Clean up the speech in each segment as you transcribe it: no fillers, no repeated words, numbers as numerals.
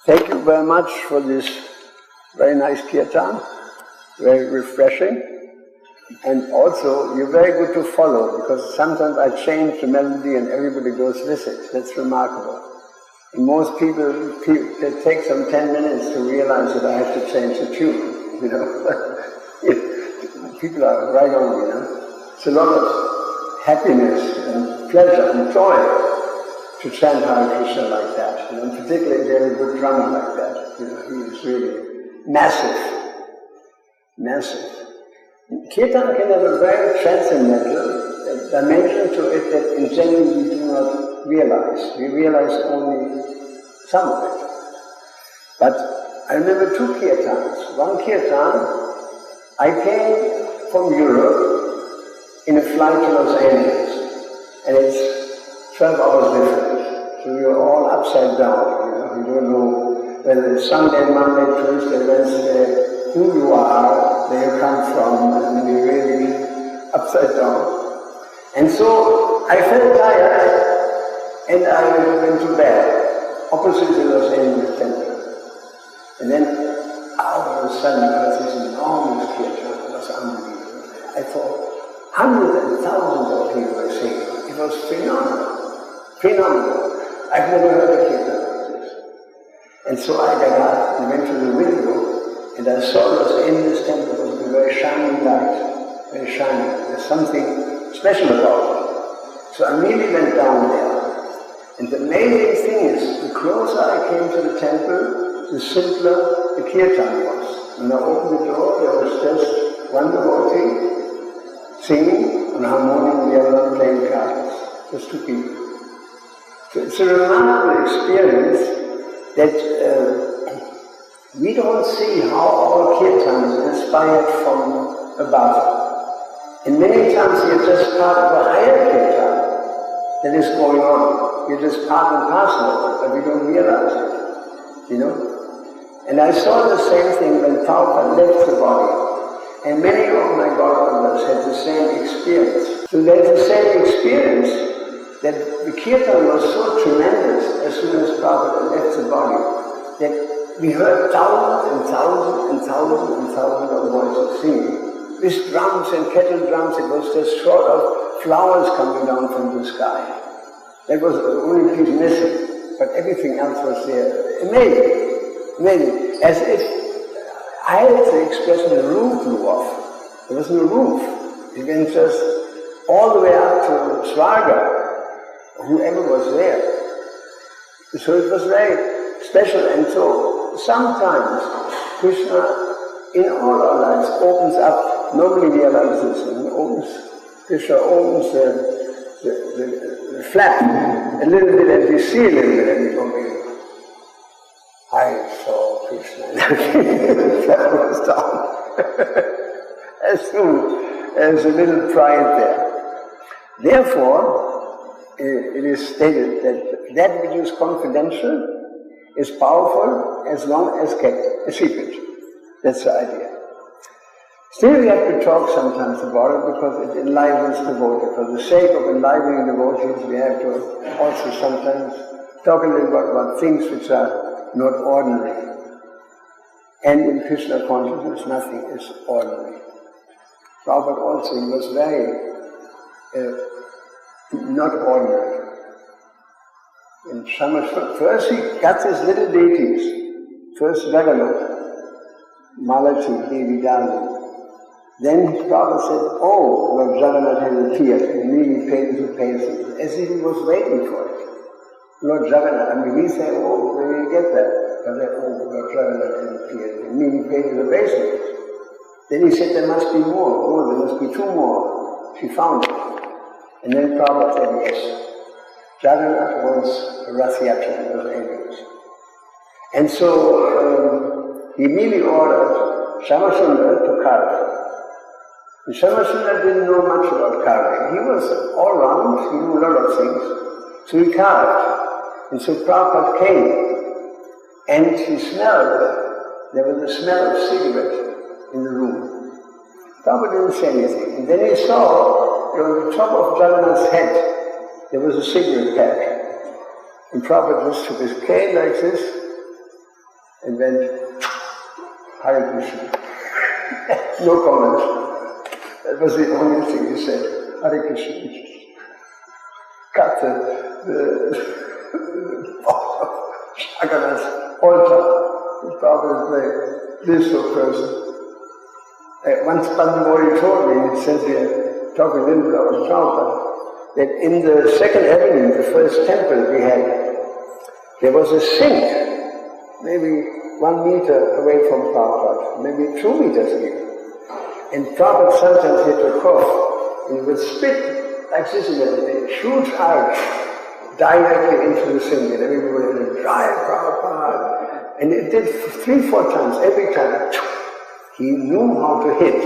Thank you very much for this very nice kirtan, very refreshing. And also, you're very good to follow, because sometimes I change the melody and everybody goes with it. That's remarkable. And most people, it takes them 10 minutes to realize that I have to change the tune, you know. People are right on, you know. It's a lot of happiness and pleasure and joy to chant Hare Krishna like that, you know. Particularly if you have a good drummer like that, you know. He is really massive, massive. Kirtan can have a very transcendental dimension to it that in general we do not realize. We realize only some of it. But I remember two kirtans. One kirtan, I came from Europe in a flight to Los Angeles, and it's 12 hours difference. So you're all upside down, you know. You don't know whether it's Sunday, Monday, Tuesday, Wednesday, who you are, where you come from, and you're really upside down. And so I felt tired, and I went to bed, opposite the Los Angeles temple. And then, all of a sudden, there was this enormous kirtan. It was unbelievable. I thought, hundreds and thousands of people were singing. It was phenomenal, phenomenal. I've never heard a kirtan like this. And so I got up and went to the window, and I saw Los Angeles temple with a very shining light, very shining. There's something special about it. So I immediately went down there. And the amazing thing is, the closer I came to the temple, the simpler the kirtan was. When I opened the door, there was just one devotee singing on harmonium, the other one playing cards. Just two people. So it's a remarkable experience that we don't see how our kirtan is inspired from above. And many times we are just part of a higher kirtan that is going on. We're just part and parcel of it, but we don't realize it, you know. And I saw the same thing when Prabhupada left the body. And many of my godbrothers had the same experience. So they had the same experience that the kirtan was so tremendous as soon as Prabhupada left the body that we heard thousands and thousands and thousands and thousands of voices singing. With drums and kettle drums, it was just sort of flowers coming down from the sky. That was the only piece missing, but everything else was there. Amazing, amazing. As if I had the expression, the roof blew off. There was no roof. It went just all the way up to Swarga, whoever was there. So it was very special, and so sometimes Krishna, in all our lives, opens up, nobody realizes this, Krishna opens the flap a little bit, and we see a little bit, and we go, I saw Krishna. The flap goes down. As soon as a little pride there. Therefore, it is stated that that which is confidential is powerful as long as kept a secret. That's the idea. Still, we have to talk sometimes about it because it enlivens devotees. For the sake of enlivening devotees, we have to also sometimes talk a little bit about things which are not ordinary. And in Krishna consciousness, nothing is ordinary. Prabhupada also, he was very not ordinary. In Shamaswara, first he got his little deities. First Jagannath, Malati, Devi Darling. Then his father said, oh, Lord Jagannath has appeared, and immediately paid his obeisance, as if he was waiting for it. Lord Jagannath, I mean, we say, oh, where do you get that? Because they, oh, Lord Jagannath has appeared, and immediately paid his obeisance. Then he said, there must be more. Oh, there must be two more. She found it. And then Prabhupada said, yes. Jagannath was a Rath Yatra in Los Angeles. And so he immediately ordered Shamasundar to carve. And Shamasundar didn't know much about carving. He was all round, he knew a lot of things. So he carved. And so Prabhupada came, and he smelled, there was a smell of cigarette in the room. Prabhupada didn't say anything. And then he saw, on the top of Jagannath's head, there was a cigarette pack. And Prabhupada just took his cane like this, went, Hare Krishna. No comments. That was the only thing he said. Hare Krishna. He cut the Shagana's altar. The Prabhupada is very blissful person. Once Pandamori told me, it says here, talking a little bit about Prabhupada, that in the second avenue, the first temple we had, there was a sink, maybe 1 meter away from Prabhupada, maybe 2 meters even. And Prabhupada sometimes had to cough, and he would spit like this in a huge arch directly into the sink, and everybody would dry Prabhupada. And it did 3-4 times, every time. He knew how to hit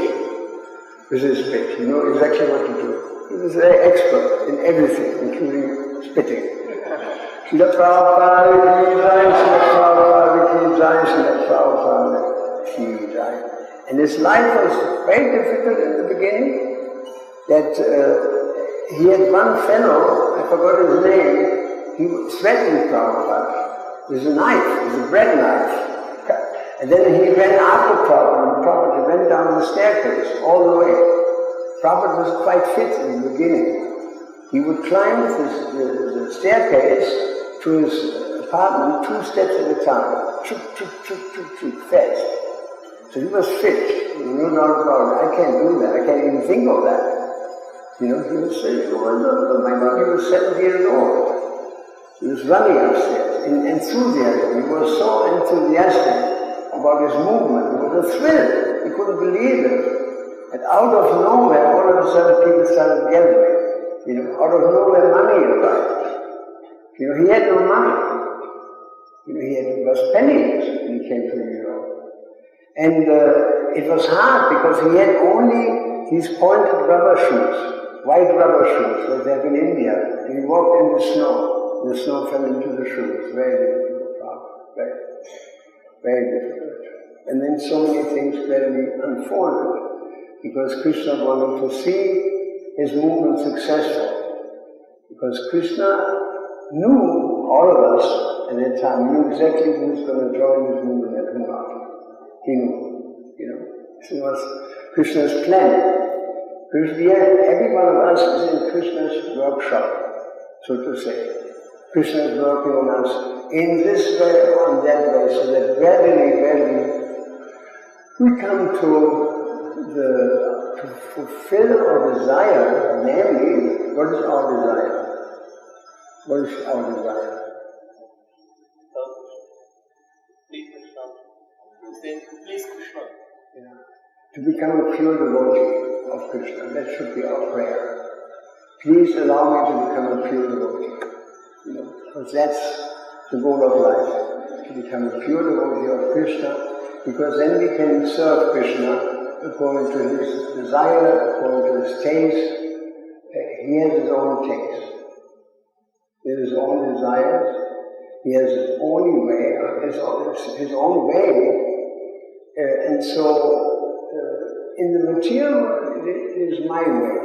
with his spit. He knew exactly what to do. He was very expert in everything, including spitting. Srila Prabhupada ki jai, Srila Prabhupada ki jai, Srila Prabhupada ki jai. And his life was very difficult in the beginning, that he had one fellow, I forgot his name, he was threatening Prabhupada with a knife, with a bread knife. And then he ran after Prabhupada, and Prabhupada went down the staircase all the way. Prabhupada was quite fit in the beginning. He would climb the staircase to his apartment 2 steps at a time, fast. So he was fit, no doubt about it. I can't do that, I can't even think of that. He was saying, oh my God, he was 7 years old. He was running upstairs in enthusiasm. He was so enthusiastic about his movement. It was a thrill. He couldn't believe it. And out of nowhere, all of a sudden people started gathering. Out of nowhere money arrived. He had no money. He was penniless when he came to New York. And it was hard because he had only these pointed rubber shoes, white rubber shoes that they have in India. And he walked in the snow. The snow fell into the shoes. Very difficult. Very difficult. And then so many things gradually unfolded because Krishna wanted to see his movement successful. Because Krishna knew all of us at that time, knew exactly who was going to join his movement and who not. He knew, This was Krishna's plan. Because every one of us is in Krishna's workshop, so to say. Krishna is working on us in this way or in that way, so that gradually, we come to fulfill our desire, namely, what is our desire? What is our desire? Please Krishna. Please Krishna. To become a pure devotee of Krishna, that should be our prayer. Please allow me to become a pure devotee. Because that's the goal of life, to become a pure devotee of Krishna, because then we can serve Krishna according to his desire, according to his taste. He has his own taste. He has his own desires. He has his own way, and so in the material world, it is my way.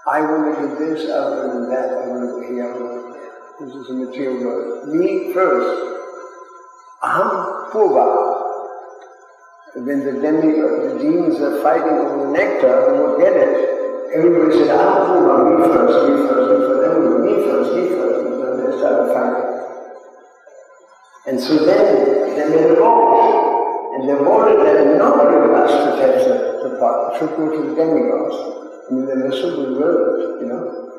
I want to do this, I want to do that, I want to go here, I want to do there. This is a material world. Me first. Aham purva. When the demons are fighting over the nectar, who would get it, everybody said, Aham purva, me first, everybody, me first, and then they started fighting. And so then they made a vow, and they voted that nobody of us should have the pot, should go to the demigods. They were so bewildered,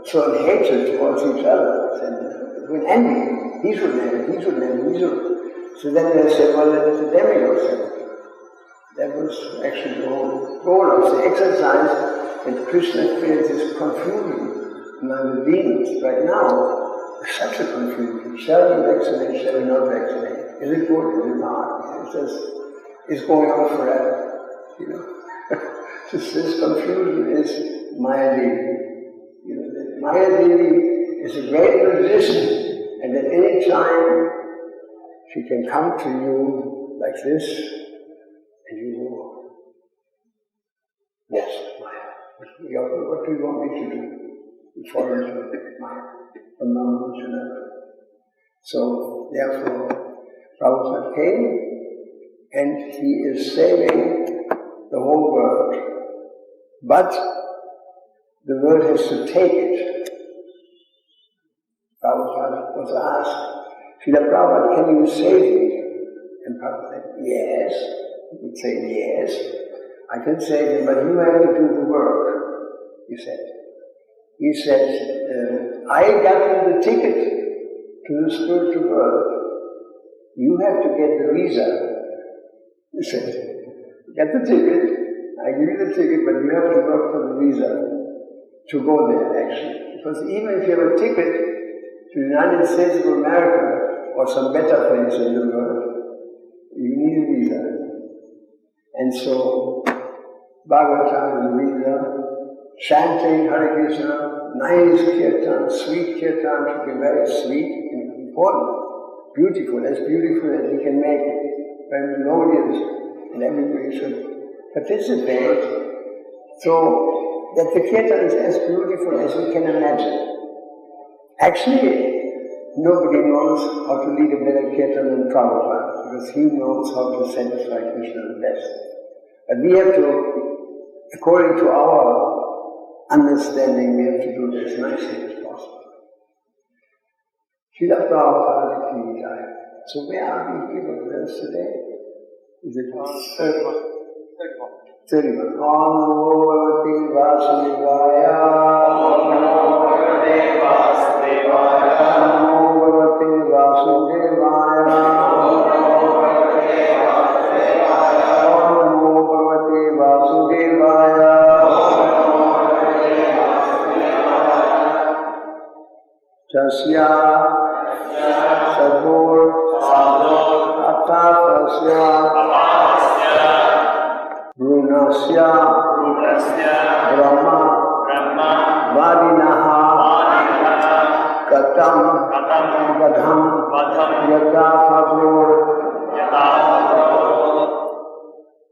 so in hatred towards each other, and with envy, he should have it, he should have it, he should. So then they said, well, let the demigods have it. That was actually the whole goal of the exercise, that Krishna creates this confusion among the demons. Right now, there's such a confusion. Shall we vaccinate, shall we not vaccinate? Is it good, is it not? It's going on forever, This confusion is Mayadevi. Mayadevi is a great musician, and at any time she can come to you like this, and you go, yes, Maya, what do you want me to do? You fall into Maya, from now on to never. So, therefore, Prabhupada came and he is saving the whole world. But the world has to take it. Prabhupada was asked, Srila Prabhupada, can you save me? And Prabhupada said, yes. He would say, yes, I can save you, but you have to do the work, he said. He says, I got you the ticket to the spiritual world. You have to get the visa. He said, get the ticket, I give you the ticket, but you have to work for the visa to go there actually. Because even if you have a ticket to the United States of America or some better place in the world, you need a visa. And so, Bhagavatam is a visa, chanting Hare Krishna, nice kirtan, sweet kirtan should be very sweet and important, beautiful as we can make it, very melodious, and everybody should participate, so that the kirtan is as beautiful as we can imagine. Actually, nobody knows how to lead a better kirtan than Prabhupada, because he knows how to satisfy Krishna the best. But we have to, according to our understanding, we have to do it as nicely as possible. Srila Prabhupada Ki Jai. So where are we here with this today? Is it 31? 31. Om Namo Bhagavate Vasudevaya. Om Namo Bhagavate Vasudevaya. Om Namo Bhagavate Vasudevaya. Om Namo Bhagavate Vasudevaya. Tasya Sadhur Atasya Brunasya Brahma Vadinaha Katam Vadham Yata Fabur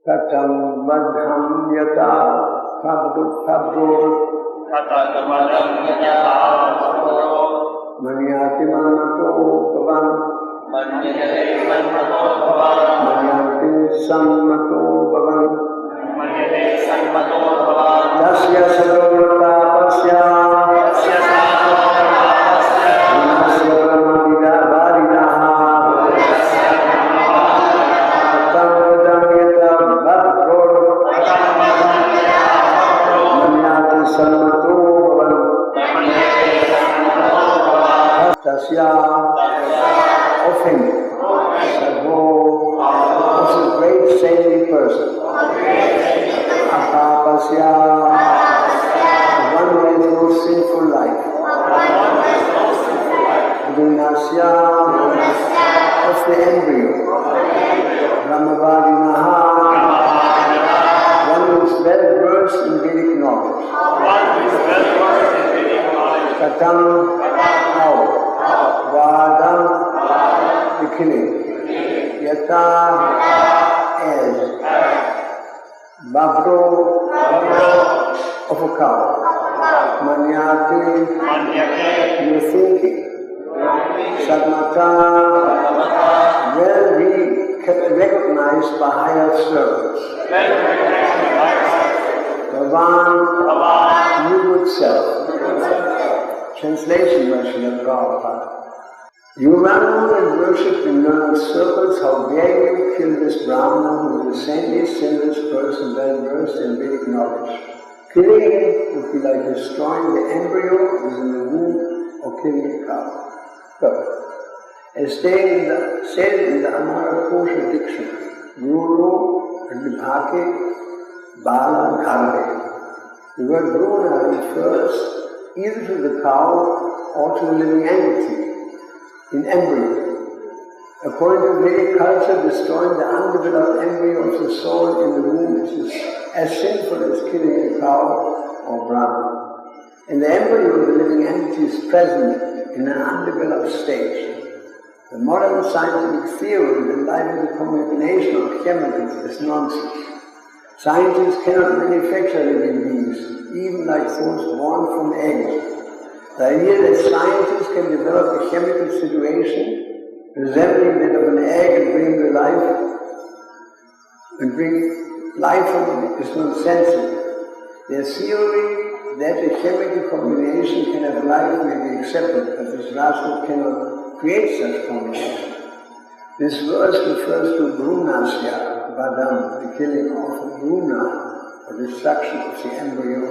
Katam Vadham Yata Fabur Manyati Manmato Bhavan Manyati Sammato Bhavan Tasya Sadhurata Pasya Vinasya Brahmadida Varinaha Katam Vadamyata Bhadror Manyati Sammato Bhavan Tasya of him, Sadhu, was a great saintly person. Apapasya, one who has no sinful life. Vinasya, of the embryo. Ramavadinaha, one who is well versed in Vedic knowledge. Katam, how? Vadam, the killing. Yata, as. Babro, of a cow. Manyati, you're thinking. Sadmata, well recognized by higher servants. Bhavan, you good self. Translation by Srila Prabhupada. You run and worship in learned circles, how dare you kill this Brahmana who is a saintly, sinless person well versed in Vedic knowledge. Killing him would be like destroying the embryo that is in the womb or killing a cow. So, as said in the Amara Kosha dictionary, Guru Vibhake Bala Gharve. The word Bruna refers either to the cow or to the living entity in embryo. According to Vedic culture, destroying the undeveloped embryo of the soul in the womb is as sinful as killing a cow or Brahman. And the embryo of the living entity is present in an undeveloped stage. The modern scientific theory that life is a combination of chemicals is nonsense. Scientists cannot manufacture living beings, even like those born from eggs. The idea that scientists can develop a chemical situation resembling that of an egg and bring the life, and bring life from it is not sensible. Their theory that a chemical combination can have life may be accepted, but this rascal cannot create such combination. This verse refers to Brunasya, Vadam, the killing of Bruna, or destruction of the embryo.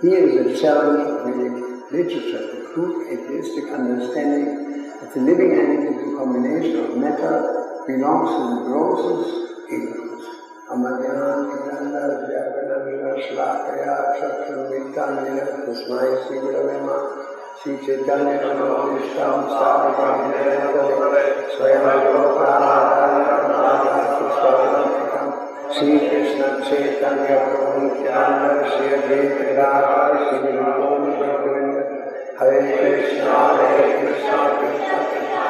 Here is a challenge of Vedic literature to prove atheistic understanding that the living entity, the combination of matter, belongs to the grossest ignorance. Amadhyana, Vinanda, Vyagananda, Shlakaya, Chaturmitanya, Tasmai, Sigravema, Sri Chaitanya, Namavistam, Sadhapam, Swayam, Sri Krishna, Chaitanya, Prabhu, Nityananda, Sri Advaita Radha, Sri Govinda, Hare Krishna, Hare Krishna, Krishna Krishna,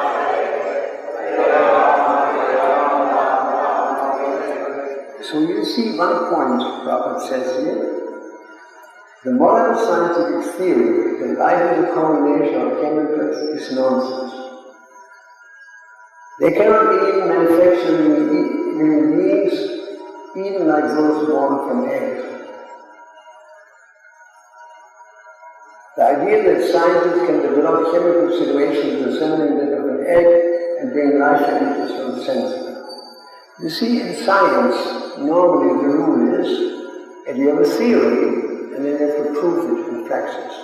So you see one point Prabhupada says here. The modern scientific theory that life is a combination of chemicals is nonsense. They cannot even manufacture living beings, even like those born from eggs. The idea that scientists can develop chemical situations resembling that of an egg and bring life in it is nonsensical. You see, in science, normally the rule is that you have a theory and then you have to prove it in praxis.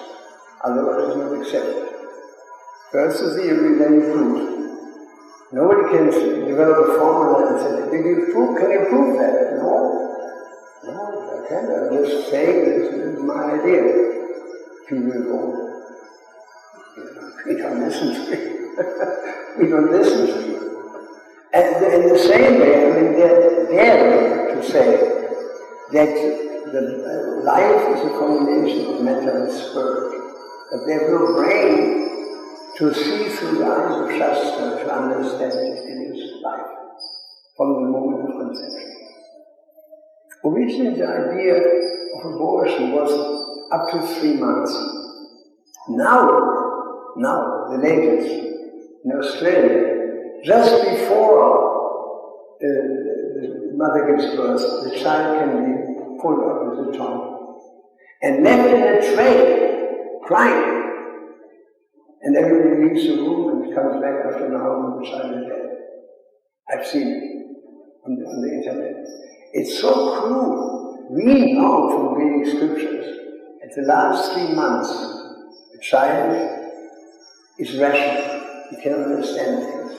Otherwise it's not accepted. First the theory, then you prove. Nobody can develop a formula and say, can you prove that? No, I can't. I'm just saying this is my idea. People go, we don't listen to you. We don't listen to you. And in the same way, I mean, they're daring to say that the life is a combination of matter and spirit, but they have no brain to see through the eyes of Shastra to understand that it is life from the moment of conception. Originally the idea of abortion was up to 3 months. Now, the latest, in Australia, just before the mother gives birth, the child can be pulled out with the tongue and left in a tray, crying. And everybody leaves the room and comes back after an hour and the child is dead. I've seen it on the internet. It's so cruel. We know from reading scriptures that the last 3 months, the child is rational. He can understand things.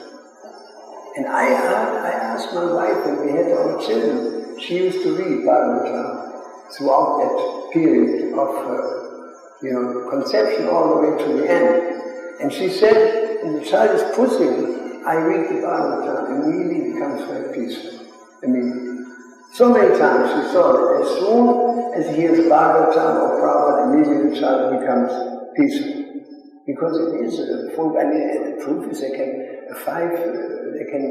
And I asked my wife when we had our children, she used to read Bhagavatam throughout that period of conception all the way to the end. And she said, when the child is pushing, I read the Bhagavatam and immediately becomes very peaceful. I mean, so many times she saw that as soon as he hears Bhagavatam or Prabhupada, immediately the child becomes peaceful. Because it is a full, the proof is they can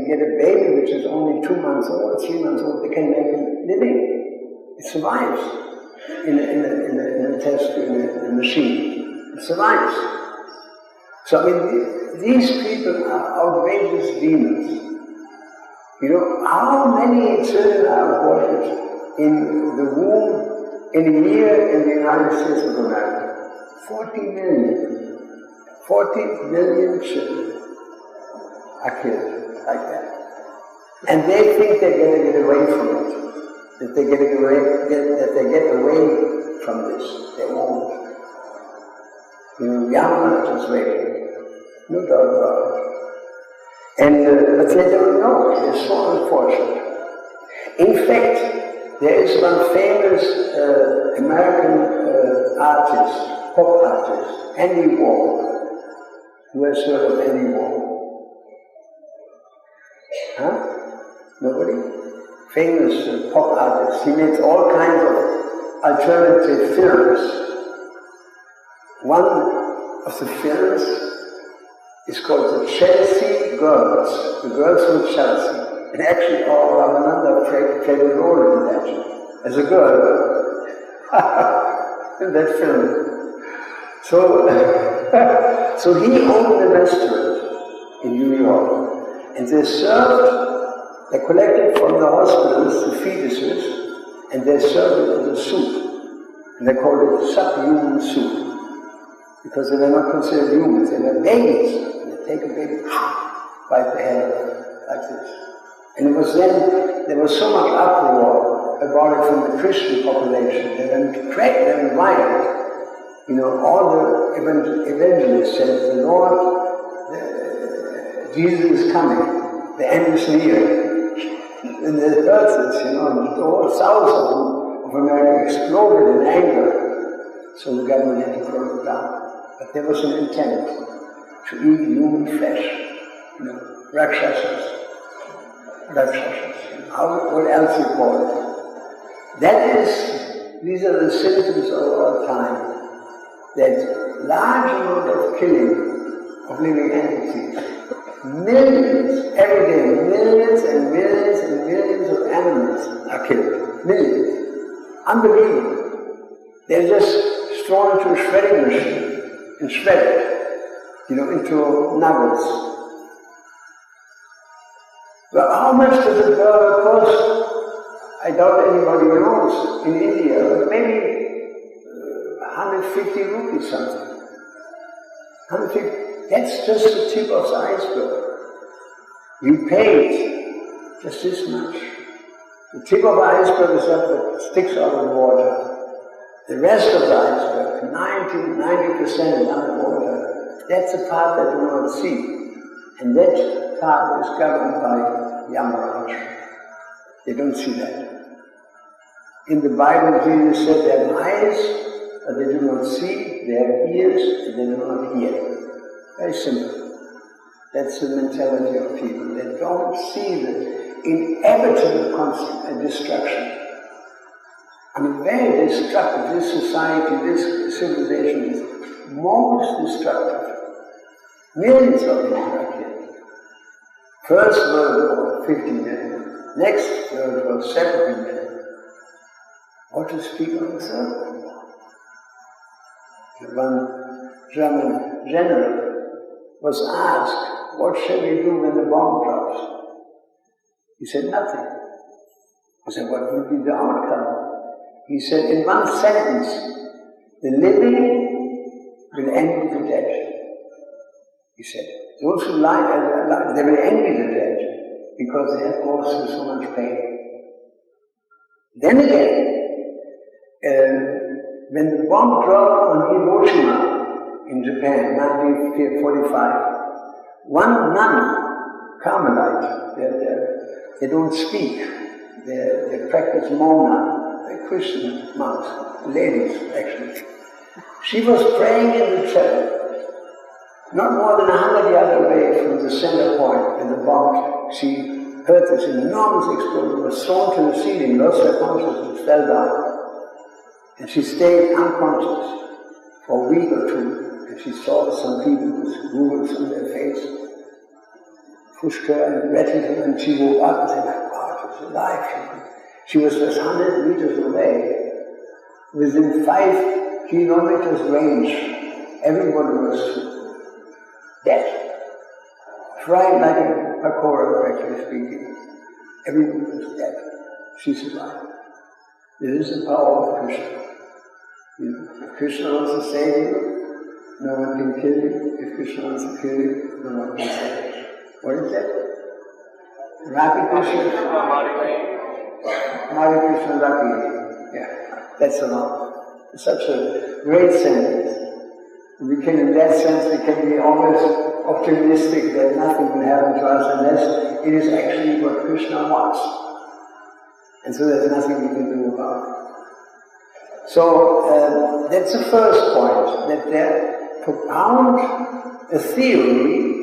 get a baby which is only 2 months old, 3 months old, they can make a living. It survives in a test, in a machine. It survives. So I mean, these people are outrageous demons. You know, how many children are aborted in the womb in a year in the United States of America? 40 million. 40 million children are killed like that. And they think they're going to get away from it. That they get away from this. They won't. Yamana is waiting. No doubt about it. And but they don't know. It's so unfortunate. In fact, there is one famous American artist, pop artist, Andy Warhol. Who has heard of Andy Warhol? Huh? Nobody? Famous pop artist. He makes all kinds of alternative films. One of the films is called The Chelsea Girls, the girls from Chelsea. And actually, Ramananda played a role in that, as a girl, in that film. So he owned a restaurant in New York, And they collected from the hospitals the fetuses, and they served it as a soup. And they called it subhuman soup, because they were not considered humans, they were babies. And they take a baby, bite the head off, like this. And it was then, there was so much uproar about it from the Christian population. They went wild. You know, all the evangelists said, the Lord, Jesus is coming, the end is near. And they heard this, you know, and the whole south of America exploded in anger. So the government had to close it down. But there was an intent to eat human flesh, you know, rakshasas. What else you call it? These are the symptoms of our time. That large amount of killing of living entities. Millions, every day, millions and millions and millions of animals are killed. Millions. Unbelievable. They're just thrown into a shredding machine and shredded, you know, into nuggets. Well, how much does a burger cost? I doubt anybody knows in India, but maybe 150 rupees something. 150, that's just the tip of the iceberg. We paid just this much. The tip of the iceberg is that sticks out of the water. The rest of the iceberg, 90% is underwater. That's the part that we don't see. And that part is governed by Yamaraj. They don't see that. In the Bible, Jesus said they have eyes, but they do not see, they have ears, and they do not hear. Very simple. That's the mentality of people. They don't see the inevitable destruction. I mean, very destructive. This society, this civilization is most destructive. Millions of people are killed. First World War, 50 million. Next World War, 70 million. What to speak of the Third World War? One German general was asked, what shall we do when the bomb drops? He said, nothing. He said, what will be the outcome? He said, in one sentence, the living will envy the dead. He said, those who lie, they will envy the dead because they have gone through so much pain. Then again, when the bomb dropped on Hiroshima in Japan, 1945, one nun, Carmelite, they don't speak, they practice Mona, they're Christian monks, ladies actually. She was praying in the chapel, not more than 100 yards away from the center point in the bomb. She heard this enormous explosion, was thrown to the ceiling, lost her consciousness, fell down. And she stayed unconscious for a week or two, and she saw some people with wounds on their face, pushed her and rattled her, and she woke up and said, my God, she's alive. She was just 100 meters away. Within 5 kilometers range, everybody was dead. Fried like a pakora, actually speaking. Everybody was dead. She survived. This is the power of Krishna. If Krishna wants to save you, no one can kill you. If Krishna wants to kill you, no one can save you. What is that? Raki Krishna? Mari Krishna Raki. Yeah, that's the one. It's such a great sentence. We can, in that sense, we can be always optimistic that nothing will happen to us unless it is actually what Krishna wants. And so there's nothing we can do about it. So that's the first point, that they propound a theory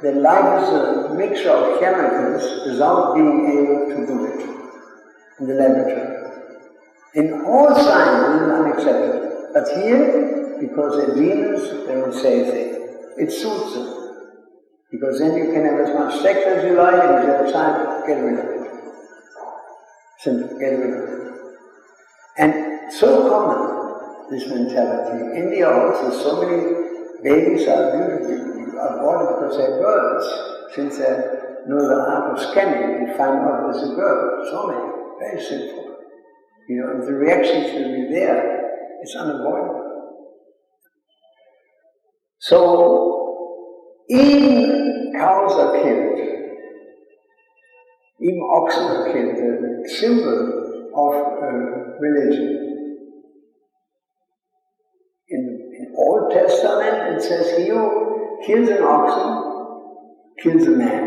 that life is a mixture of chemicals without being able to do it in the laboratory. In all science, it is unacceptable. But here, because they're demons, they will say things. It suits them. Because then you can have as much sex as you like, and if you have time, get rid of it. Simple, get rid of it. And so common, this mentality. In India also, so many babies are beautiful, are born because they're girls, since they're know the art of scanning and find out there's a girl. So many, very simple. You know, and the reactions will be there. It's unavoidable. So, even cows are killed, even oxen are killed, the symbol of religion. In Old Testament it says, he who kills an oxen, kills a man.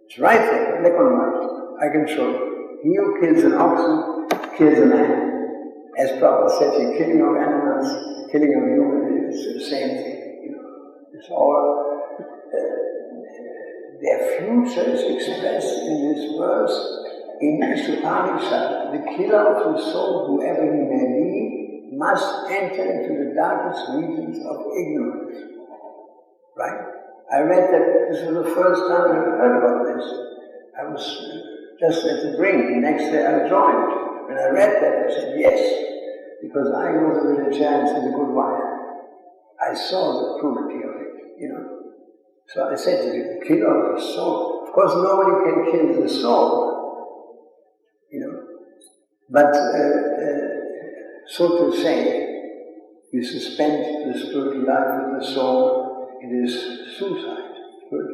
It's right there, black on white. I can show you. He who kills an oxen, kills a man. As Prabhu said, the killing of animals, killing of humans is the same thing. You know, it's all their future is expressed in this verse. In Upanishad, the killer of the soul, whoever he may be, must enter into the darkest regions of ignorance. Right? I read that this was the first time I heard about this. I was just at the brink. The next day I joined. When I read that, I said yes, because I was a vegetarian since a good while. I saw the cruelty of it, you know. So I said, the killer of the soul. Of course, nobody can kill the soul, you know. But so to say, you suspend the spiritual life of the soul, it is suicide. Good.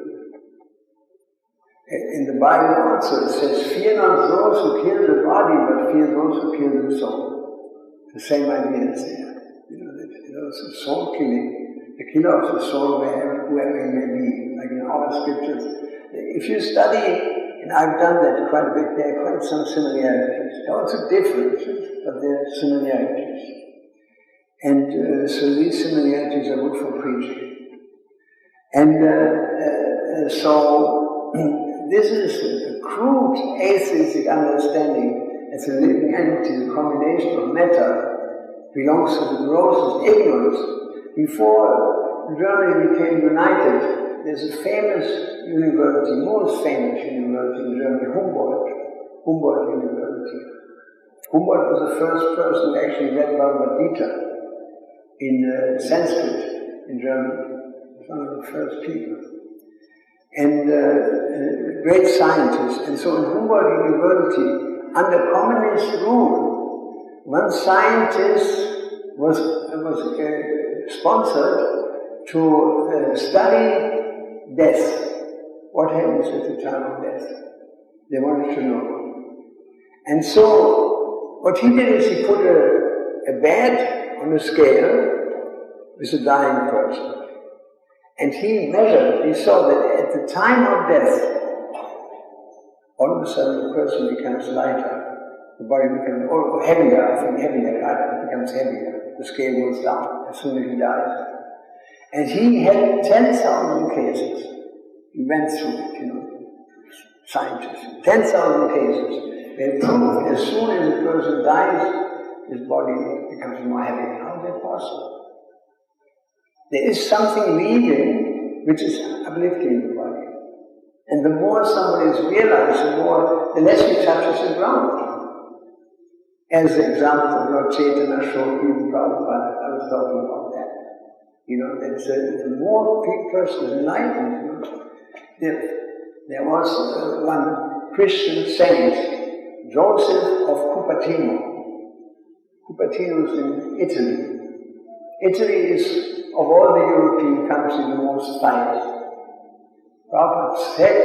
In the Bible also it says, fear not those who kill the body, but fear those who kill the soul. The same idea is there. You know, the soul killing, the killer of the soul, whoever he may be, like in our scriptures. If you study, and I've done that quite a bit, there are quite some similarities. There are also differences, but there are similarities. And so these similarities are good for preaching. And so this is a crude atheistic understanding as a living entity, the combination of matter, belongs to the grossest ignorance. Before Germany became united, there's a famous university, most famous university in Germany, Humboldt University. Humboldt was the first person who actually read Bhagavad Gita in Sanskrit in Germany. He was one of the first people. And great scientists. And so in Humboldt University, under communist rule, one scientist was sponsored to study death. What happens at the time of death? They wanted to know. And so what he did is he put a bed on a scale with a dying person. And he measured, he saw that at the time of death, all of a sudden the person becomes lighter, the body becomes heavier, it becomes heavier, the scale goes down as soon as he dies. And he had 10,000 cases, he went through it, you know, scientists, 10,000 cases. They proved as soon as a person dies, his body becomes more heavy. How is that possible? There is something leaving which is uplifting the body. And the more somebody is realized, the less he touches the ground. As the example of Lord Chaitanya showed even Prabhupada, I was talking about that. You know, the more a person is enlightened, there was one Christian saint, Joseph of Cupertino. Cupertino is in Italy. Italy is, of all the European countries, the most pious. Prabhupada said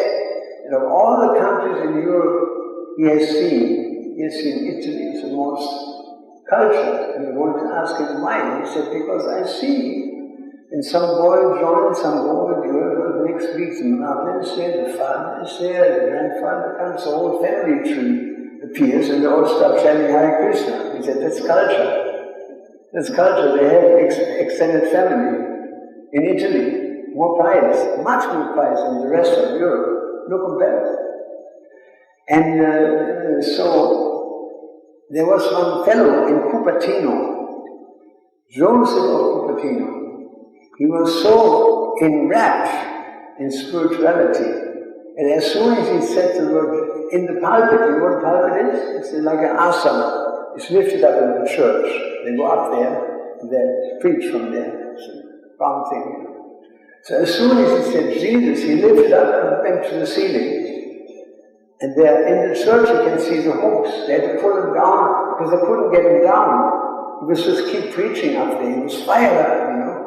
that of all the countries in Europe he has seen Italy as the most cultured. And he wanted to ask him why. He said, because I see, and some boy joins, some boy girl, next week the mother is there, the father is there, the grandfather comes, the whole family tree appears, and they all start chanting Hare Krishna. He said, that's culture. That's culture. They have extended family in Italy, more pious, much more pious than the rest of Europe. No comparison. And so there was one fellow in Cupertino, Joseph of Cupertino. He was so enraptured in spirituality, and as soon as he said the word in the pulpit, you know what pulpit is? It's like an asana. It's lifted up in the church. They go up there and they preach from there. It's a round thing. So as soon as he said Jesus, he lifted up and went to the ceiling. And there in the church you can see the hooks. They had to pull him down because they couldn't get him down. He was just keep preaching up there. He was fired up, you know.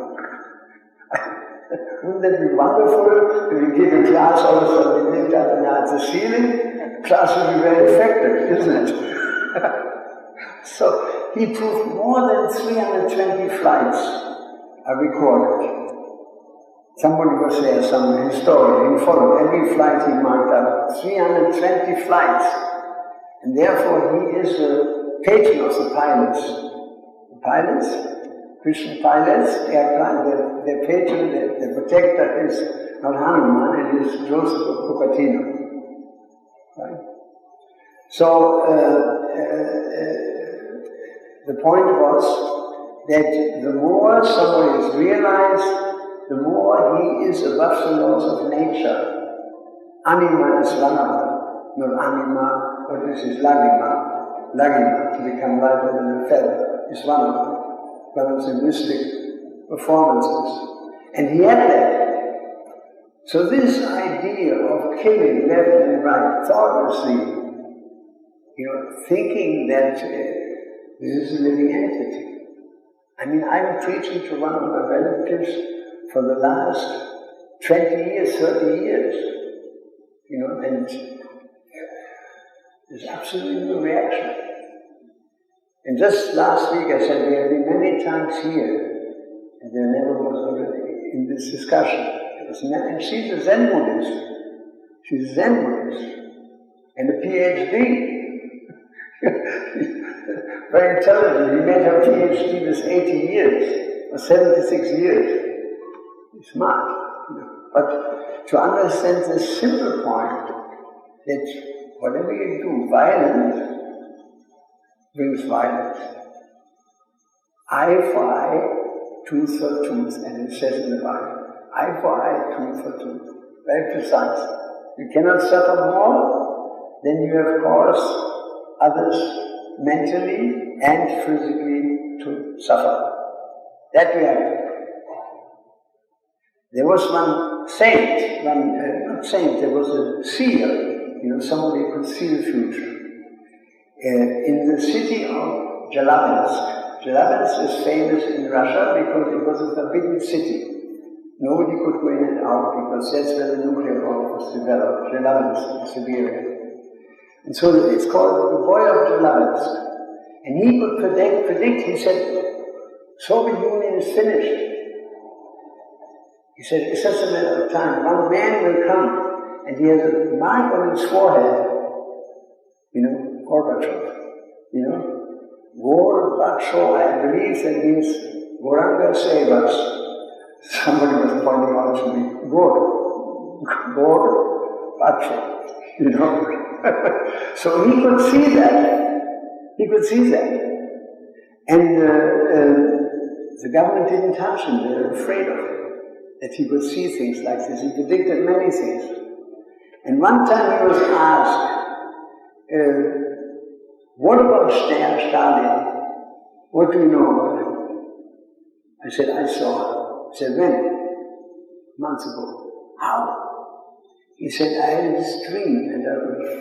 Wouldn't that be wonderful if we give a class all of a sudden we lift up and at the ceiling? The class would be very effective, isn't it? So he proved more than 320 flights are recorded. Somebody was there, some historian, he followed every flight he marked up, 320 flights. And therefore he is the patron of the pilots. The pilots, Christian pilots, their patron, their protector is not Hanuman, it is Joseph of Cupertino. Right? So the point was that the more somebody is realized, the more he is above the laws of nature. Anima is one of them, not anima, but this is lagima. Lagima, to become lighter than a feather, is one of them. One of the mystic performances. And he had that. So this idea of killing left and right, thoughtlessly, thinking that this is a living entity. I mean, I'm preaching to one of my relatives for the last 20 years, 30 years, and there's absolutely no reaction. And just last week I said, we have been many times here, and there never was already in this discussion. And she's a Zen Buddhist. She's a Zen Buddhist. And a PhD. Very intelligent. He made her PhD this 80 years, or 76 years. Smart, But to understand this simple point that whatever you do, violence brings violence. Eye for eye, tooth for tooth, and it says in the Bible, eye for eye, tooth for tooth. Very precise. You cannot suffer more than you have caused others mentally and physically to suffer. That we have to do. There was one saint, there was a seer, somebody who could see the future. In the city of Chelyabinsk. Chelyabinsk is famous in Russia because it was a forbidden city. Nobody could go in and out because that's where the nuclear bomb was developed, Chelyabinsk in Siberia. And so it's called the boy of Chelyabinsk. And he could predict, he said, Soviet Union is finished. He said, it's just a matter of time. One man will come, and he has a mark on his forehead, Gorbachev, Gorbachev, I believe that means Goranga save us. Somebody was pointing out to me, Gorbachev, So he could see that. And the government didn't touch him, they were afraid of him. That he could see things like this. He predicted many things. And one time he was asked, what about Stalin? What do you know about him? I said, I saw him. He said, when? Months ago. How? He said, I had this dream and I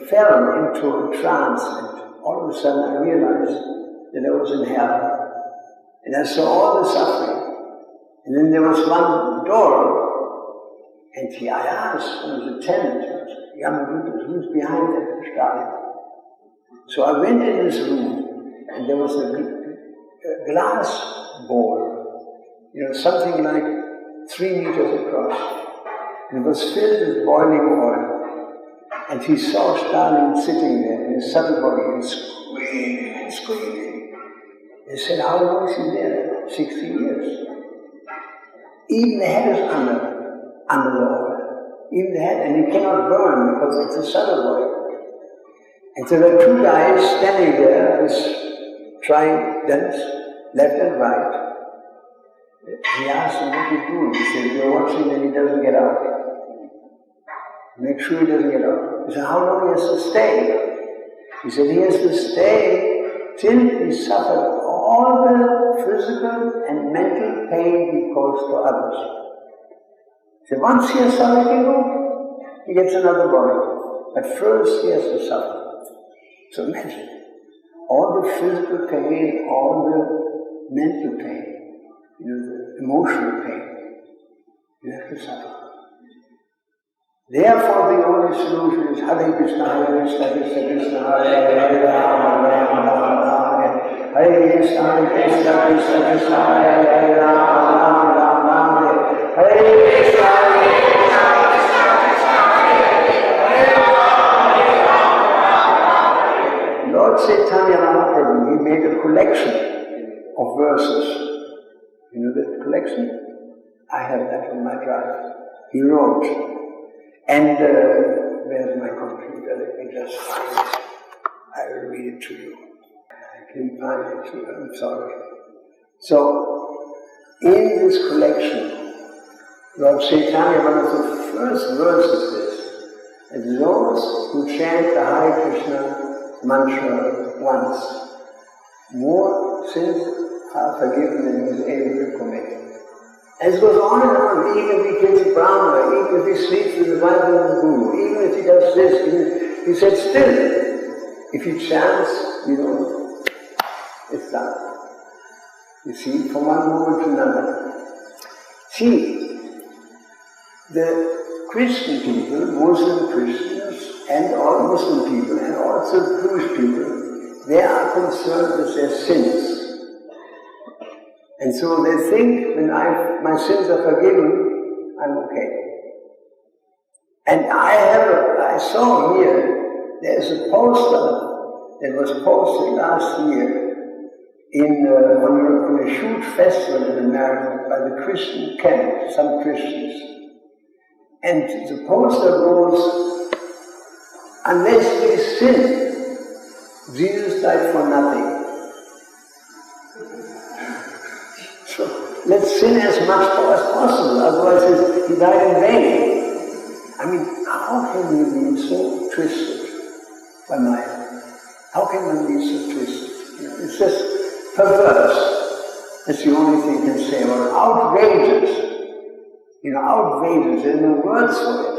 fell into a trance and all of a sudden I realized that I was in hell. And I saw all the suffering. And then there was one door, and I asked, there was a tenant, who's behind that Stalin? So I went in this room, and there was a glass bowl, something like 3 meters across. And it was filled with boiling oil. And he saw Stalin sitting there in his subtle body and screaming. They said, how long is he there? 60 years. Even the head is under the oil. Even the head, and he cannot burn because it's a subtle oil. And so there were two guys standing there with tridents, left and right. He asked him, what are you doing? He said, you're watching that he doesn't get out. Make sure he doesn't get out. He said, how long he has to stay? He said, he has to stay till he suffered all the physical and mental pain he caused to others. So once he has suffered, he gets another body. But first he has to suffer. So imagine, all the physical pain, all the mental pain, the emotional pain, you have to suffer. Therefore the only solution is Hare Krishna, Krishna Krishna, Hare Hare, Rama Rama, Rama Hare, Hare Krishna, Krishna Krishna, Hare Hare, Rama Rama, Hare Krishna, Lord Chaitanya Mahaprabhu, he made a collection of verses. You know that collection? I have that on my drive. He wrote, and where's my computer? Let me just find it. I will read it to you. I can find it too, I'm sorry. So, in this collection, Lord Chaitanya, one of the first verses is, that those who chant the Hare Krishna mantra once, more sins are forgiven than he is able to commit. And it goes on and on, even if he kills a Brahmana, even if he sleeps with the wife of the Guru, even if he does this, he said still, if he chants, it's done. You see, from one moment to another. See, the Christian people, Muslim Christians, and all Muslim people, and also Jewish people, they are concerned with their sins. And so they think, when my sins are forgiven, I'm okay. And I saw here, there's a poster that was posted last year on a huge festival in America by the Christian camp, some Christians. And the poster goes, unless we sin, Jesus died for nothing. So let's sin as much as possible, otherwise he died in vain. I mean, how can we be so twisted by mind? How can one be so twisted? It's just perverse. That's the only thing you can say about it. Outrageous. Outrageous. There are no words for it.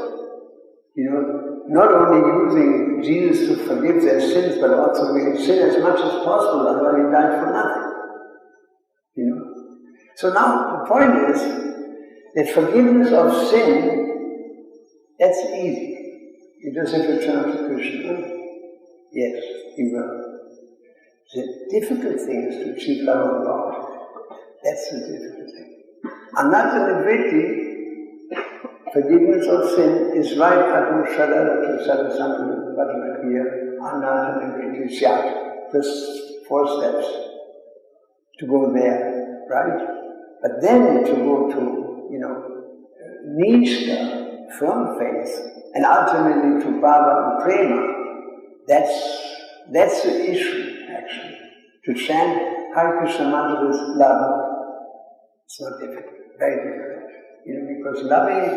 Not only using Jesus to forgive their sins, but also we sin as much as possible, otherwise he died for nothing. So now the point is that forgiveness of sin, that's easy. You just have to turn to Krishna. Yes, he will. The difficult thing is to achieve love of God. That's the difficult thing. Anatta-nivritti, forgiveness of sin, is right adu shadara to sadasana vajnakriya anatta-nivritti syat. Just 4 steps to go there, right? But then to go to, nishta, firm faith, and ultimately to bhava and prema, that's the issue, actually. To chant Hare Krishna mantra with love, it's not difficult, very difficult. Because loving,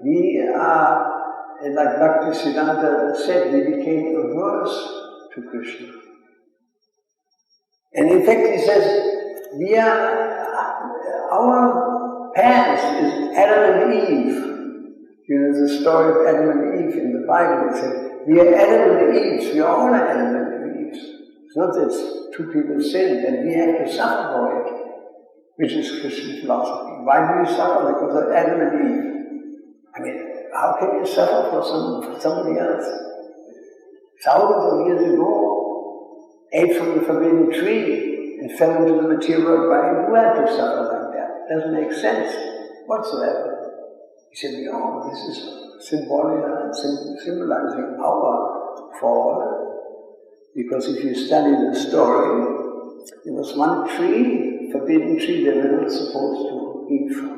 we are, like Bhaktisiddhanta said, we became averse to Krishna. And in fact, he says, our parents is Adam and Eve. The story of Adam and Eve in the Bible, it said, we are Adam and Eve, we are all Adam and Eve. It's not that 2 people sinned and we have to suffer for it, which is Christian philosophy. Why do you suffer? Because of Adam and Eve. I mean, how can you suffer for somebody else? Thousands of years ago, ate from the forbidden tree and fell into the material world. Why do I have to suffer like that? It doesn't make sense whatsoever. He said, this is symbolizing our fall. Because if you study the story, there was one tree, forbidden tree, they were not supposed to eat from.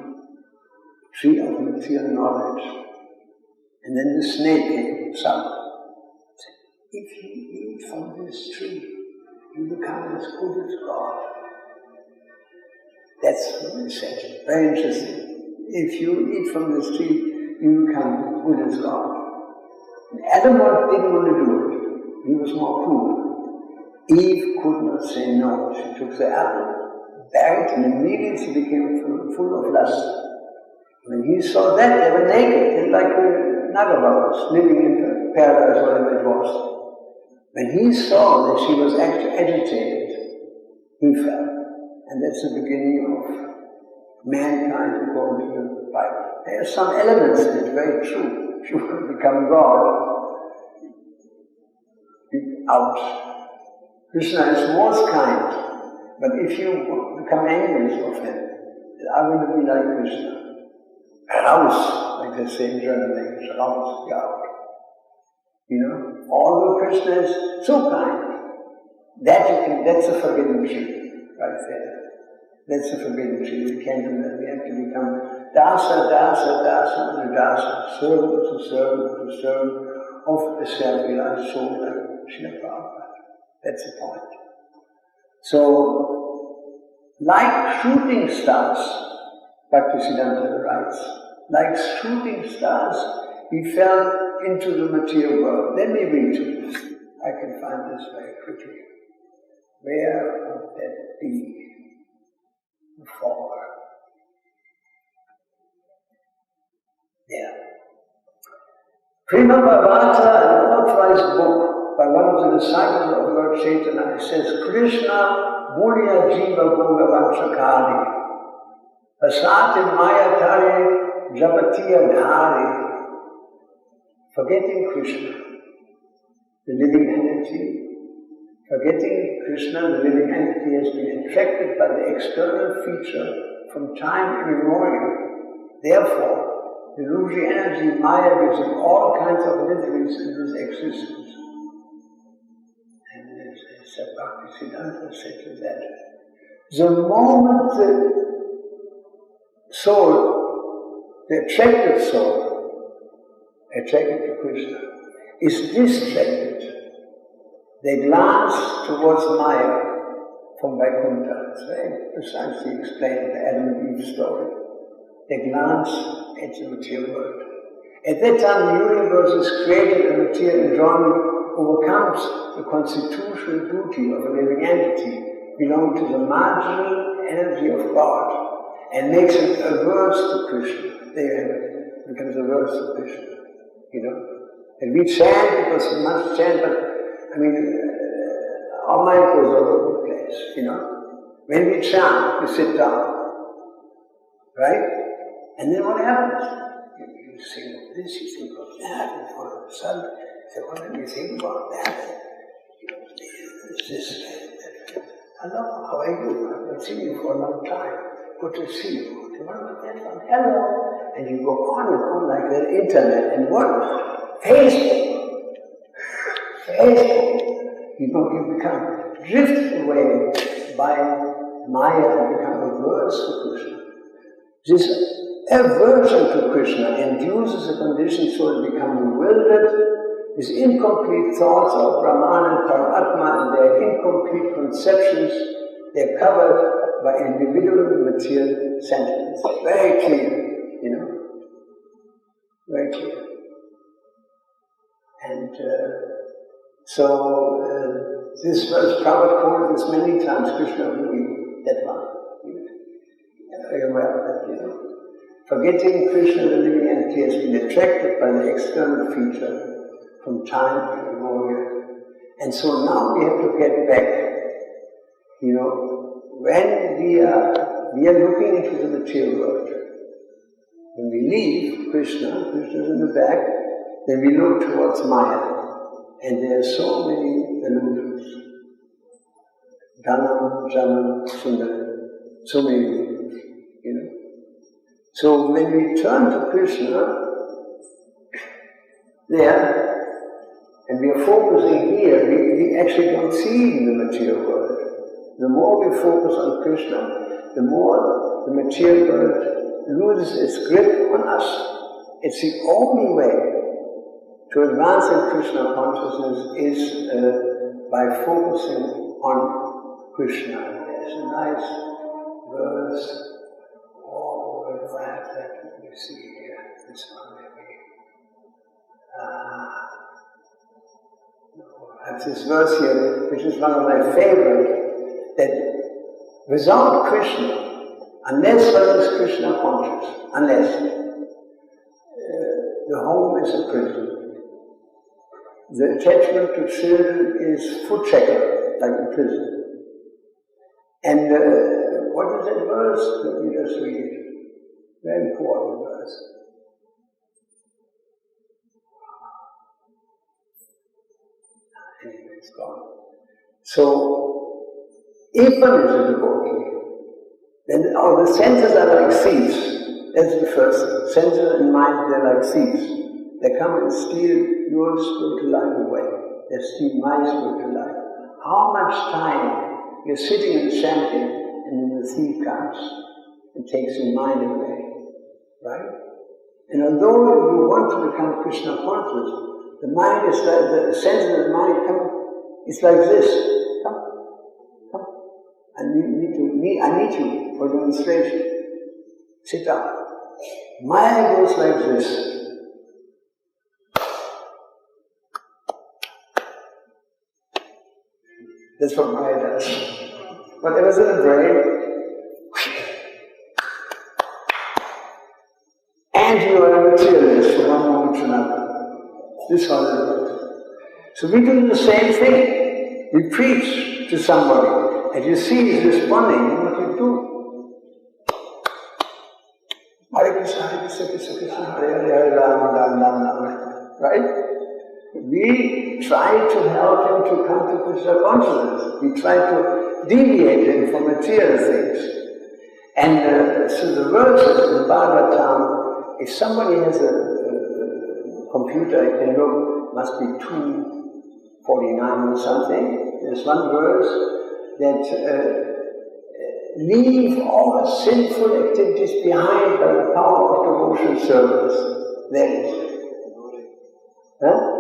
Tree of material knowledge. And then the snake came, said, if you eat from this tree, you become as good as God. That's what he said. Very interesting. If you eat from this tree, you become good as God. And Adam didn't want to do it. He was more cruel. Eve could not say no. She took the apple, buried, and immediately became full of lust. When he saw that, they were naked, like Nagababas, living in paradise, whatever it was. When he saw that she was actually agitated, he fell. And that's the beginning of mankind according to the Bible. There are some elements in it, very true. If you want to become God, out. Krishna is most kind, but if you become enemies of him, I want to be like Krishna. Raus, like they say in German language, raus, get out. Although Krishna is so kind, that's a forbidden tree, right there. That's a forbidden tree. We can't do that. We have to become dasa, servant to servant of the self-realized soul like Srila Prabhupada. That's the point. So, like shooting stars, Bhaktisiddhanta writes, like shooting stars, we fell into the material world. Let me read to this. I can find this very quickly. Where would that be? The fall. Yeah. Prima Bhavata, an authorized book by one of the disciples of Lord Chaitanya, it says, Krishna Bulya Jiva Gunga Vanchakari Asati Mayatari Japatiya Dhari. Forgetting Krishna, the living entity, forgetting Krishna, the living entity, has been attracted by the external feature from time immemorial. Therefore, the illusory energy Maya gives him all kinds of miseries in this existence. And Bhaktisiddhanta said to that, the moment the soul, the attracted soul, attracted to Krishna, is distracted, they glance towards Maya from Vaikuntha. It's very precisely explained in the Adam and Eve story. They glance at the material world. At that time, the universe is created and material enjoyment overcomes the constitutional duty of a living entity belonging to the marginal energy of God and makes it averse to Krishna. There becomes averse to Krishna. And we chant because we must chant, but our mind goes all over the place, When we chant, we sit down, right? And then what happens? You think of this, you think of that, and all of a sudden, you think about that. This, that. Hello, how are you? I've not seen you for a long time. Good to see you. What about that one? Hello. And you go on and on like the internet and what? Facebook. You become drifted away by Maya and become averse to Krishna. This aversion to Krishna induces a condition so it becomes bewildered with incomplete thoughts of Brahman and Paramatma and their incomplete conceptions. They're covered by individual material sentiments. Very clear, Very clear. And so this verse, Prabhupada quoted this many times, Krishna Bhumi, that one. Are you aware of that, Forgetting Krishna, the living entity, has been attracted by the external feature from time immemorial. And so now we have to get back, when we are looking into the material world. When we leave Krishna, Krishna is in the back, then we look towards Maya. And there are so many illusions. Dhanam, Janam, Sundaram. So many illusions, So when we turn to Krishna, there, and we are focusing here, we actually don't see the material world. The more we focus on Krishna, the more the material world loses its grip on us. It's the only way to advance in Krishna consciousness is by focusing on Krishna. There's a nice verse. Oh, where do I have that? Let me see here. This one maybe. I have this verse here, which is one of my favorite, that without Krishna, Unless one is Krishna conscious, unless the home is a prison. The attachment to children is foot shackle, like a prison. And what is that verse? Let me just read it. Very important verse. Anyway, it's gone. So, if one is a devotee, then all the senses are like thieves. That's the first thing. Senses and mind, they're like thieves. They come and steal your spiritual life away. They steal my spiritual life. How much time you're sitting and chanting, and then the thief comes and takes your mind away, right? And although you want to become Krishna conscious, the mind is like, the senses of the mind come, it's like this. Come. I need you for demonstration. Sit down. Maya goes like this. That's what Maya does. Whatever's in the brain, and you are a materialist from one moment to another. This one is it. So we do the same thing. We preach to somebody, and you see he's responding, and what you do? Hare Krishna, Hare Krishna, Krishna Krishna, Hare Hare, Rama Rama, Rama. Right? We try to help him to come to Krishna consciousness. We try to deviate him from material things. And so the verses in Bhagavatam, if somebody has a computer, I can look, must be 249 or something. There's one verse that leave all sinful activities behind by the power of devotional service. There it is. Huh?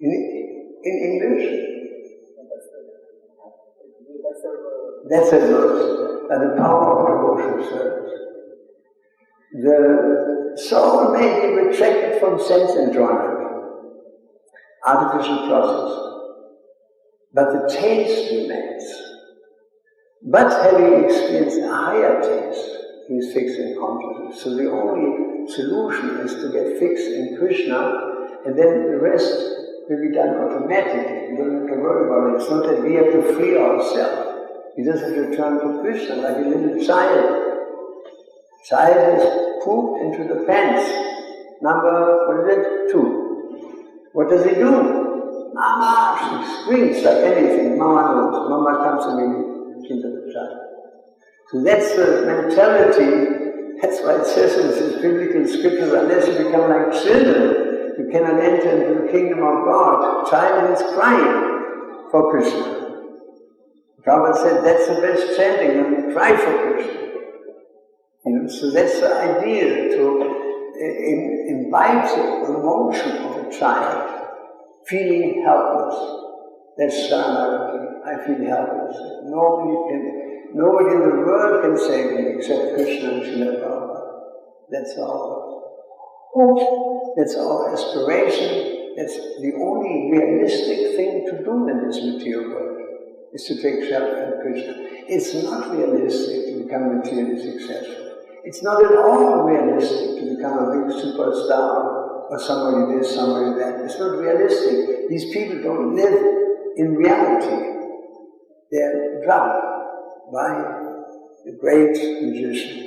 In English? That's a verse, by the power of devotional service. The soul may be retracted from sense enjoyment, artificial process, but the taste remains. But having experienced a higher taste, he is fixed in consciousness. So the only solution is to get fixed in Krishna, and then the rest will be done automatically. You don't have to worry about it. It's not that we have to free ourselves. We just have to turn to Krishna like a little child. Child has pooped into the pants. Number, what is it? 2. What does he do? Mama, she screams like anything. Mama knows. Mama comes and into the child. So that's the mentality. That's why it says in this biblical scriptures, unless you become like children, you cannot enter into the kingdom of God. Child is crying for Krishna. Prabhupada said that's the best chanting, when you cry for Krishna. So that's the idea, to invite the emotion of a child, feeling helpless. That's Sharanagati. I feel helpless. Nobody in the world can save me except Krishna and Srila Prabhupada. That's all. That's our aspiration. That's the only realistic thing to do in this material world, is to take shelter in Krishna. It's not realistic to become materially successful. It's not at all realistic to become a big superstar or somebody this, somebody that. It's not realistic. These people don't live in reality. They're drugged by the great magician,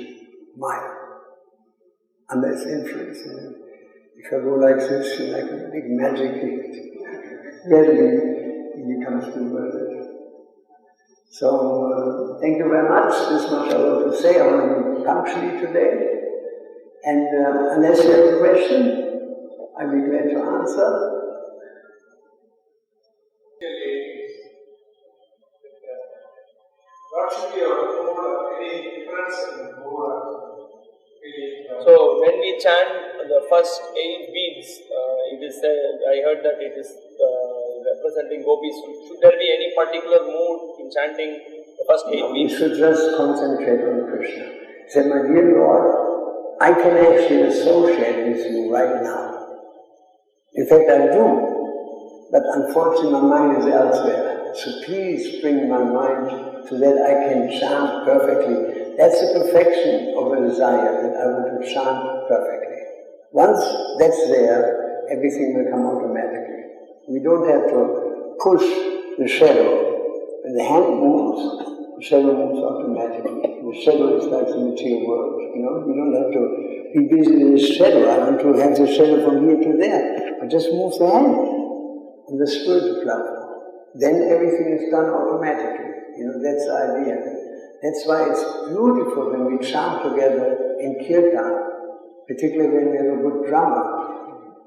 Maya, under its influence. If I go like this, like a big magic, readily he becomes bewildered. So, thank you very much. This much I want to say. I want to be punctually today. And unless you have a question, I'll be glad to answer. What should be our mood? Any difference in mood? So when we chant the first 8 beats, it is I heard that it is representing gopis. Should there be any particular mood in chanting the first 8 beats? You should just concentrate on Krishna. Say, my dear Lord, I can actually associate with you right now. In fact, I do, but unfortunately my mind is elsewhere. So please bring my mind so that I can chant perfectly. That's the perfection of a desire, that I want to chant perfectly. Once that's there, everything will come automatically. We don't have to push the shadow. When the hand moves, the shadow moves automatically. The shadow is like the material world, We don't have to be busy with the shadow. I want to have the shadow from here to there. But just move the hand on the spiritual platform. Then everything is done automatically. That's the idea. That's why it's beautiful when we chant together in kirtan, particularly when we have a good drummer.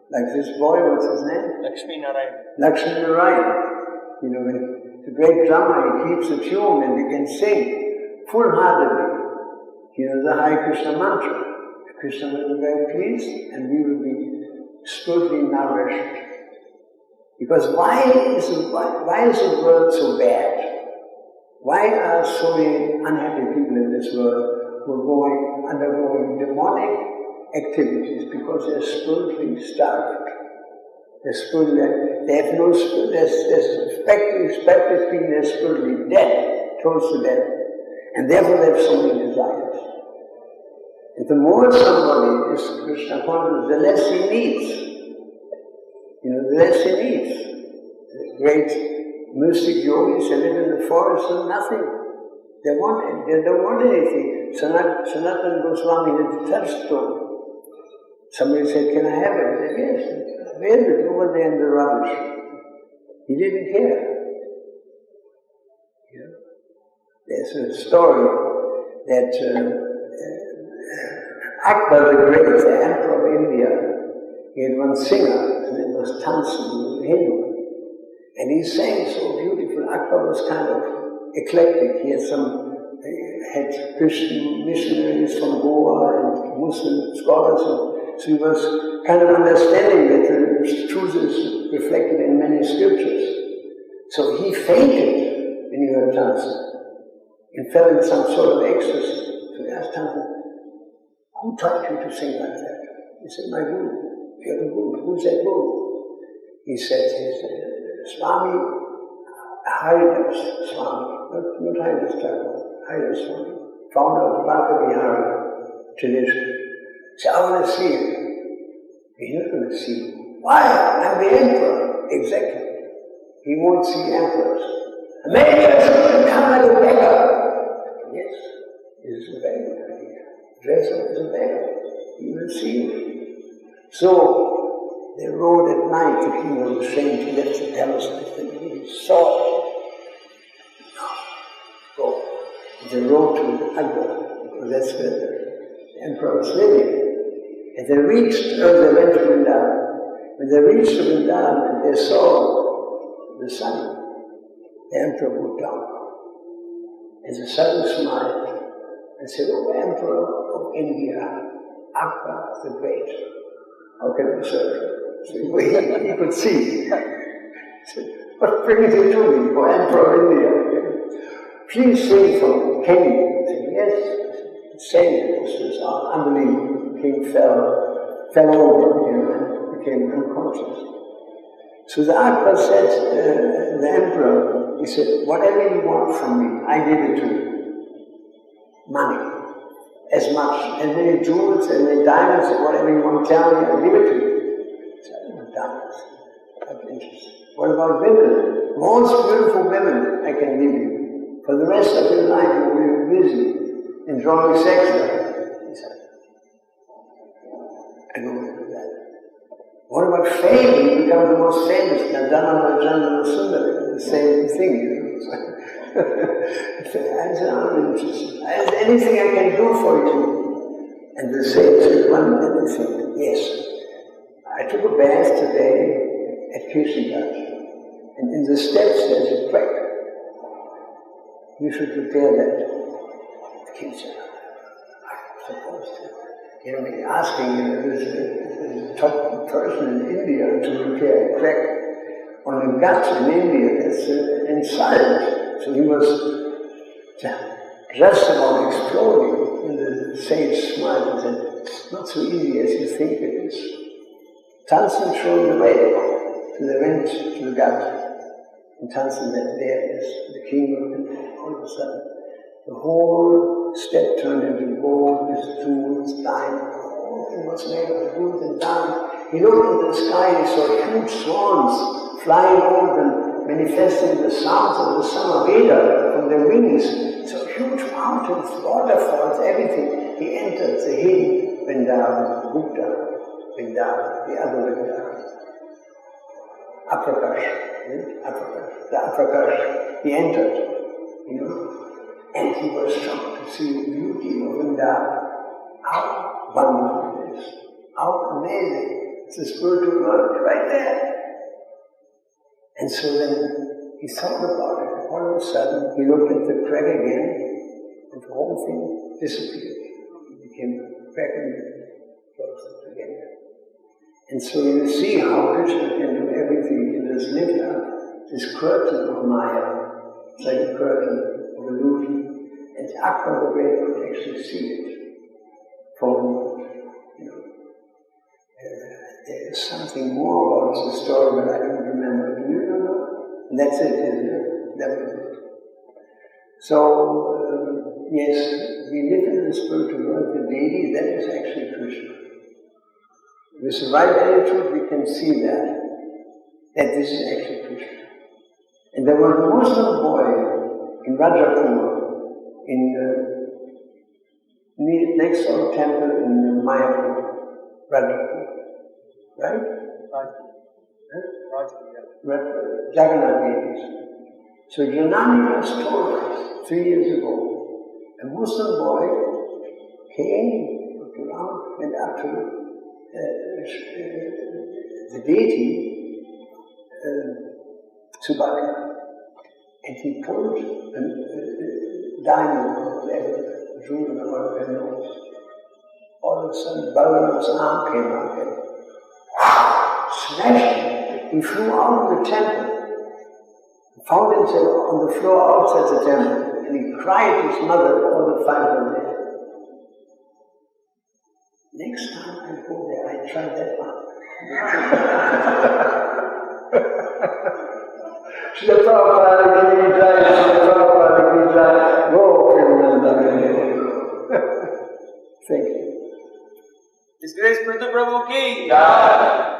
Like this boy, what's his name? Lakshmi Narayan. Lakshmi Narayan. When the great drummer, he keeps a tune and we can sing full-heartedly. The Hare Krishna mantra. Krishna will be very pleased and we will be spiritually nourished. Because why is the world so bad? Why are so many unhappy people in this world who are undergoing demonic activities? Because they're spiritually starved. They have no spirit. There's practically speaking, they're spiritually dead, close to death, and therefore they have so many desires. And the more somebody is Krishna conscious, the less he needs. The less he needs. The great mystic yogis, they live in the forest and nothing. They don't want anything. Sanatana Goswami had a touchstone. Somebody said, "Can I have it?" He said, "Yes, where is it? Over there in the rubbish." He didn't care. There's a story that Akbar the Great, the Emperor of India, he had one singer, his name was Tansen, he was a Hindu. And he sang so beautiful. Akbar was kind of eclectic. He had Christian missionaries from Goa and Muslim scholars. So he was kind of understanding that the truth is reflected in many scriptures. So he fainted when he heard Tansen and fell in some sort of ecstasy. So he asked Tansen, "Who taught you to sing like that?" He said, "My Guru." "You have a Guru? Who's that Guru?" He said, "Swami Haridas Swami." Not Haridas Thakur, Haridas Swami, founder of Bhakti tradition. So I want to see him. He's not going to see him. Why? I'm the emperor. Exactly. He won't see emperors. Americans come like a beggar. Yes, he's a beggar. Dress up as a beggar. He will see him. So they rode at night. The king was ashamed to let the palace. He saw him. So they rode to Agra, because that's where the emperor was living. And they went to Vrindavan. When they reached Vrindavan and they saw the sun, the emperor moved down. And the sun smiled and said, "Oh, Emperor of India, Akbar the Great, how can I serve you?" So he could see. He said, "What brings you to me, O Emperor of India? Please sing for me. Can you?" He said, "Yes." Sang it. This was unbelievable. The king fell over, and became unconscious. So the Akbar said, the emperor, he said, "Whatever you want from me, I give it to you. Money, as much, as many jewels, as many diamonds, whatever you want to tell me, I'll give it to you." So I don't want diamonds. I'm interested. What about women? Most beautiful women I can give you. For the rest of your life you will be busy enjoying sex life. He said, I don't want to do that. What about fame? You become the most famous. Gandhana Jandana Sundari, the same thing. I said, I'm interested. Is there anything I can do for you? And the sage said, "One anything." Yes. I took a bath today at Kishigat, and in the steps there's a crack. You should repair that. The king said, "I'm supposed to." Asking this top person in India to repair a crack on a gut in India, that's an insult. So he was just about exploding, and the sage smiled and said, "It's not so easy as you think it is. Tansen showed the way. So they went to the garden. And Tansen went there as the king of it. All of a sudden, the whole step turned into gold, with jewels, diamonds. The whole thing was made of jewels and diamonds. He looked in the sky, he saw huge swans flying over them, manifesting the sounds of the summer Veda from their wings. So huge mountains, waterfalls, everything. He entered the hidden Vrindavan, Gupta Vrindavan, the other Vrindavan. Aprakash, the Aprakash. He entered, and he was shocked to see the beauty of Vrindavan. How wonderful it is! How amazing! It's a spiritual world right there. And so then he thought about it. All of a sudden, he looked at the crack again, and the whole thing disappeared. It became back and closed again. And so you see how Krishna can do everything. He just lift up this curtain of Maya, like a curtain of illusion, and Akbar the Great could actually see it from, there's something more about the story, but I don't remember. Do you remember? And that's it, isn't it? That was it. So, yes, we live in the spiritual world. The deity, that is actually Krishna. With the right attitude, we can see that this is actually Krishna. And there was a Muslim boy in Rajapur, next to the temple in Mayapur, Rajapur. Right? Jagannath deities. So Janani was told us 3 years ago. A Muslim boy came, looked around, went up to the deity, Subhaka, and he pulled a diamond or whatever, jewel out of her nose. All of a sudden, Balaram's arm came out and smashed him. He flew out of the temple, found himself on the floor outside the temple, and he cried to his mother all the 5 were there. Next time I go there, I try that one. Shri Prabhupada Ki Jai, Shri Prabhupada Ki Jai, Go Premananda. Thank you. His Grace Prithu Prabhu Ki Jai.